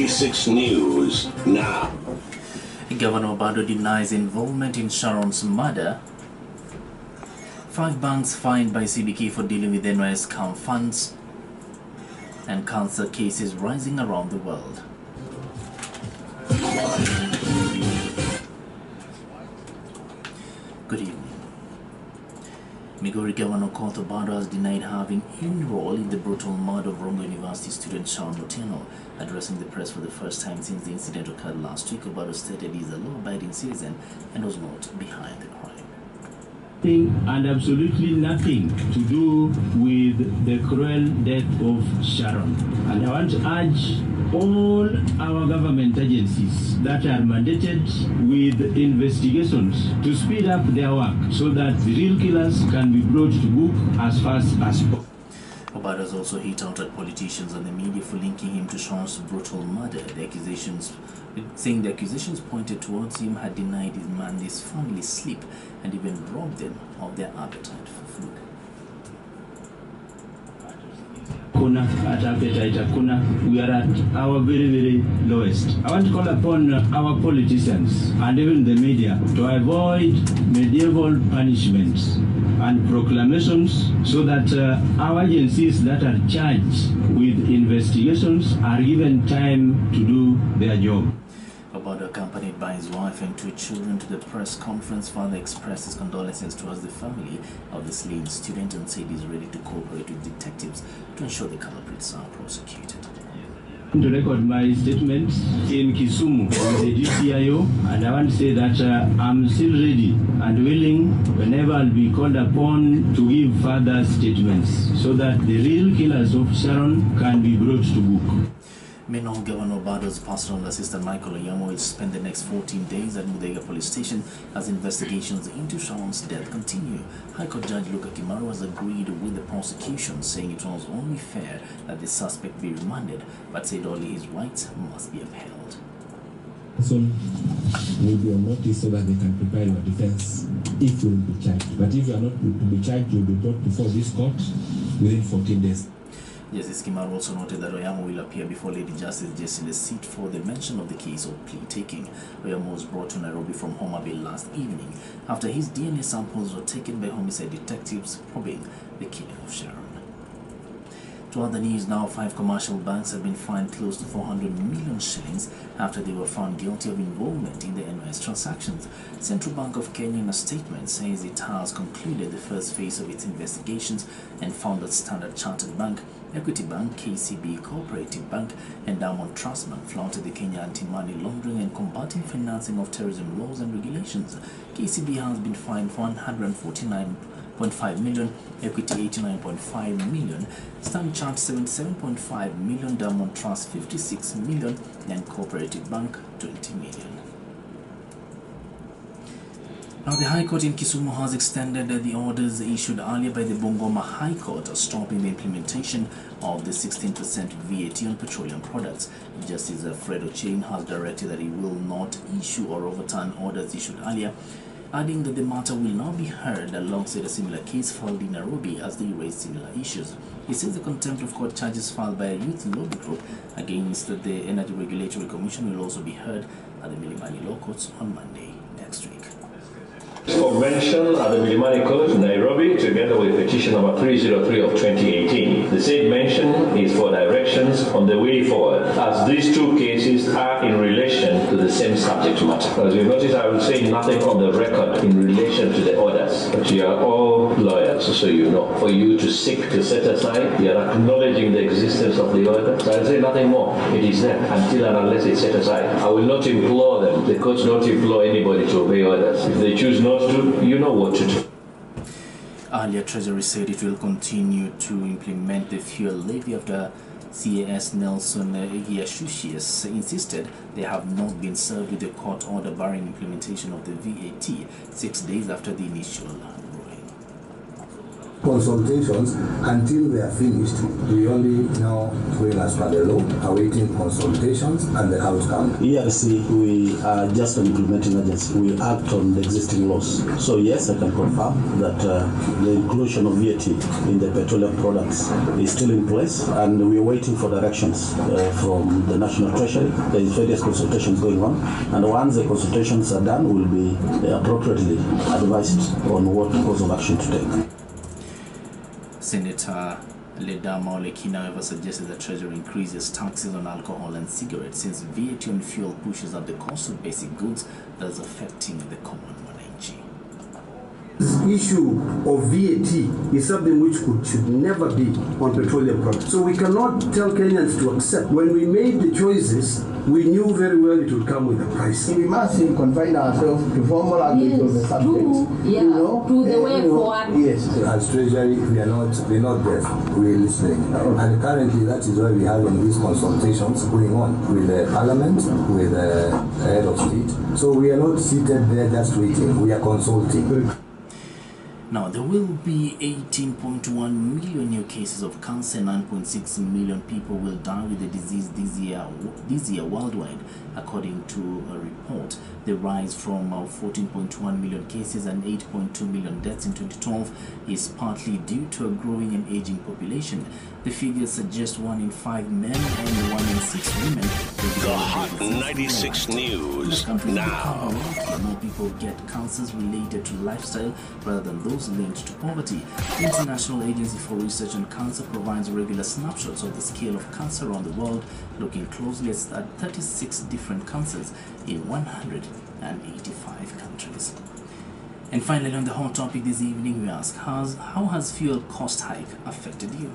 Hot96 News now. Governor Obado denies involvement in Sharon's murder. 5 banks fined by CBK for dealing with NYS scam funds. And cancer cases rising around the world. Good evening. Migori Governor Obado has denied having any role in the brutal murder of Rongo University student Sharon Otieno. Addressing the press for the first time since the incident occurred last week, Obado stated he is a law-abiding citizen and was not behind the crime. And absolutely nothing to do with the cruel death of Sharon. And I want to urge all our government agencies that are mandated with investigations to speed up their work so that the real killers can be brought to book as fast as possible. Obado has also hit out at politicians and the media for linking him to Sharon's brutal murder. Saying the accusations pointed towards him had denied his man this family sleep and even robbed them of their appetite for food. We are at our very, very lowest. I want to call upon our politicians and even the media to avoid medieval punishments and proclamations so that our agencies that are charged with investigations are given time to do their job. Obado, accompanied by his wife and 2 children to the press conference, further expressed his condolences towards the family of the slain student and said he is ready to cooperate with detectives to ensure the culprits are prosecuted. To record my statement in Kisumu with the DCIO, and I want to say that I'm still ready and willing whenever I'll be called upon to give further statements so that the real killers of Sharon can be brought to book. Meanwhile, Governor Obado's personal assistant Michael Oyamo will spend the next 14 days at Muthaiga Police Station as investigations into Sharon's death continue. High Court Judge Luka Kimaru has agreed with the prosecution, saying it was only fair that the suspect be remanded, but said only his rights must be upheld. So will be on notice so that they can prepare your defense if you will be charged. But if you are not to be charged, you will be brought before this court within 14 days. Justice Kimaru also noted that Oyamo will appear before Lady Justice Jesile Seat for the mention of the case of plea taking. Oyamo was brought to Nairobi from Homa Bay last evening after his DNA samples were taken by homicide detectives probing the killing of Sharon. To other news now, 5 commercial banks have been fined close to 400 million shillings after they were found guilty of involvement in the NYS transactions. Central Bank of Kenya, in a statement, says it has concluded the first phase of its investigations and found that Standard Chartered Bank, Equity Bank, KCB, Cooperative Bank, and Diamond Trust Bank flouted the Kenya Anti-Money Laundering and Combating Financing of Terrorism laws and regulations. KCB has been fined 149.5 million, Equity 89.5 million, Standard Chartered 77.5 million, Diamond Trust 56 million, and Cooperative Bank 20 million. Now, the High Court in Kisumu has extended the orders issued earlier by the Bungoma High Court stopping the implementation of the 16% VAT on petroleum products. Justice Fred Ochieng has directed that he will not issue or overturn orders issued earlier, adding that the matter will now be heard alongside a similar case filed in Nairobi as they raise similar issues. He says the contempt of court charges filed by a youth lobby group against the Energy Regulatory Commission will also be heard at the Milimani Law Courts on Monday next week. Convention at the Milimani Court, Nairobi, together with petition number 303 of 2018. The said mention is for directions on the way forward, as these 2 cases are in relation to the same subject matter. As you notice, I will say nothing on the record in relation to the orders, but you are all lawyers, so you know. For you to seek to set aside, you are acknowledging the existence of the order. So I will say nothing more. It is there until and unless it's set aside. I will not implore them. The courts don't implore anybody to obey orders. If they choose not to, you know what to do. Earlier, Treasury said it will continue to implement the fuel levy after CAS Nelson Giashushius insisted they have not been served with a court order barring implementation of the VAT 6 days after the initial ruling. consultations until they are finished. We only now, going as per the law, awaiting consultations and the outcome. ERC, we are just an implementing agency. We act on the existing laws. So yes, I can confirm that the inclusion of VAT in the petroleum products is still in place, and we are waiting for directions from the National Treasury. There is various consultations going on, and once the consultations are done, we'll be appropriately advised on what course of action to take. Senator Ledama Olekina, however, suggested that Treasury increases taxes on alcohol and cigarettes since VAT on fuel pushes up the cost of basic goods, thus affecting the common Mwananchi. This issue of VAT is something which should never be on petroleum products. So we cannot tell Kenyans to accept. When we made the choices, we knew very well it would come with a price. We must confine ourselves to formal agreement on the subject. To the way forward. Yes. As Treasury, we're not deaf, we're listening. And currently that is why we're having these consultations going on with the Parliament, with the head of state. So we are not seated there just waiting, we are consulting. Now, there will be 18.1 million new cases of cancer. 9.6 million people will die with the disease this year worldwide, according to a report. The rise from 14.1 million cases and 8.2 million deaths in 2012 is partly due to a growing and aging population. The figures suggest 1 in 5 men and 1 in 6 women. The Hot 96 News now. More people get cancers related to lifestyle rather than those linked to poverty. The International Agency for Research on Cancer provides regular snapshots of the scale of cancer around the world, looking closely at 36 different cancers in 185 countries. And finally, on the hot topic this evening, we ask, how has fuel cost hike affected you?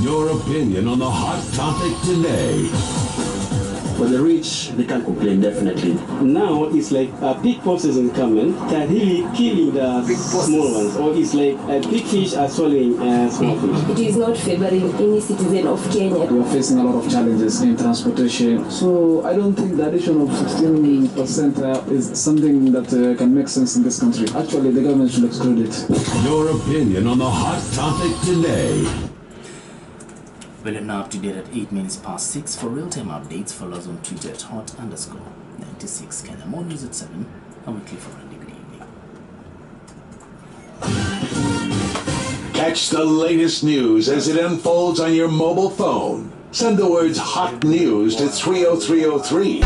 Your opinion on the hot topic today. For the rich, they can complain, definitely. Now it's like a big process in coming that really killing the small ones, or it's like big fish are swallowing small fish. It is not favoring any citizen of Kenya. We are facing a lot of challenges in transportation. So I don't think the addition of 16% is something that can make sense in this country. Actually, the government should exclude it. Your opinion on the hot topic today. Well, you're now up to date at 8 minutes past 6. For real-time updates, follow us on Twitter at hot_96 Kenya. More news at 7. I'm Wycliffe, Orandi. Good evening. Catch the latest news as it unfolds on your mobile phone. Send the words Hot News to 30303.